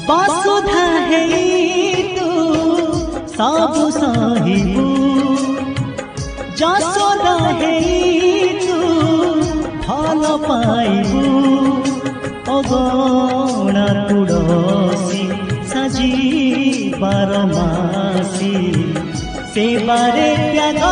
बसुधा है तू सब सहिबू जसोदा है तू भल पाइबू अगणा तुड़सी साजी बारमासी सेबारे त्याग